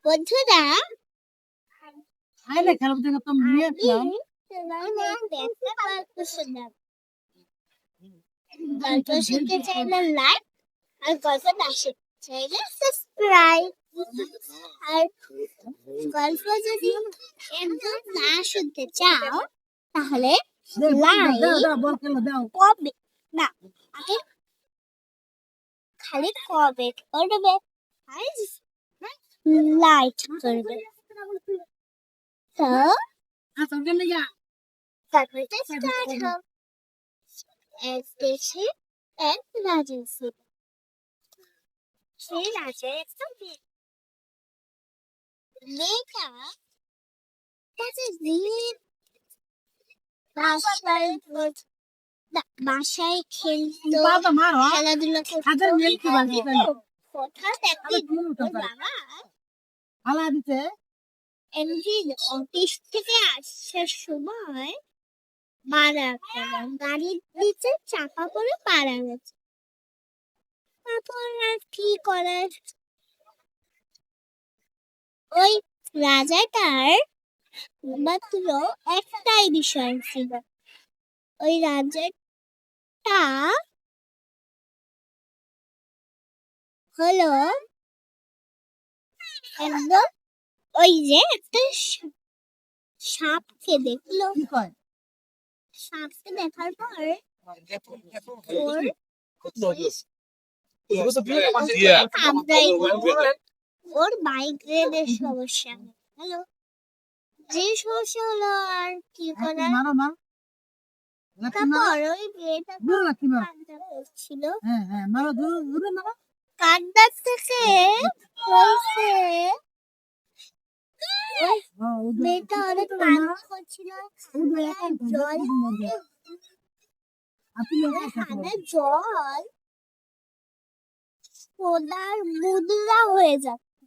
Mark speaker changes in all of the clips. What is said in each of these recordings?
Speaker 1: বন্ধুরা
Speaker 2: আইলে খেলা থেকে তো নিয়ে আসলাম।
Speaker 1: গল্প শুনতে চাইলে লাইক আর গল্প না শুনতে চাইলে সাবস্ক্রাইব। আর গল্প যদি একদম না শুনতে চাও তাহলে লাইক কমেন্ট না আগে খালি কমেন্ট করবে আর লাইক করবে। তো তারপরে স্টার্ট হবে। এক দেশে এক রাজা ছিল। সেই রাজার একটা মেয়েটা তাকে বাসায় খেলতো, খেলাধুলা করতো। হঠাৎ একদিন ওর বাবা একদিন অফিস থেকে আসার সময় মারা গেল, গাড়ির নিচে চাপা পড়ে মারা গেছে। তারপর আর কি করার, ওই রাজাটার মাত্র একটাই বিষয় ছিল। ওই রাজাটা হলো একদম ওই যে একটা সাপকে দেখলো। সাপকে দেখার পর ওর মাইগ্রেনের সমস্যা হলো। যে সমস্যা হলো আর কি করার। তারপর ওই মেয়েটা কান্না করছিল, কান্না থেকে বলছে, মেয়েটা অনেক কান্না করছিল, জল সোনার মুদ্রা হয়ে যাচ্ছে।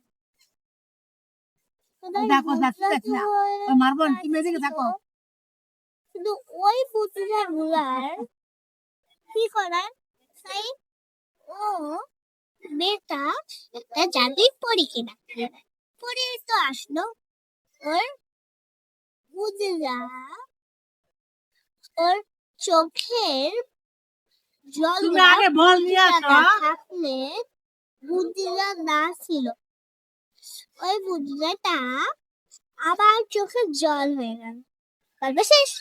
Speaker 1: কিন্তু ওই মুদ্রা গুলার কি করার, তাই ও মেয়েটা একটা জাদুই পড়ি কিনা পড়ে তো আসলো। ওর মুদ্রা ওর চোখের জল থাকলে মুদ্রা না ছিল, ওই মুদ্রাটা আবার চোখের জল হয়ে গেল। গল্প শেষ।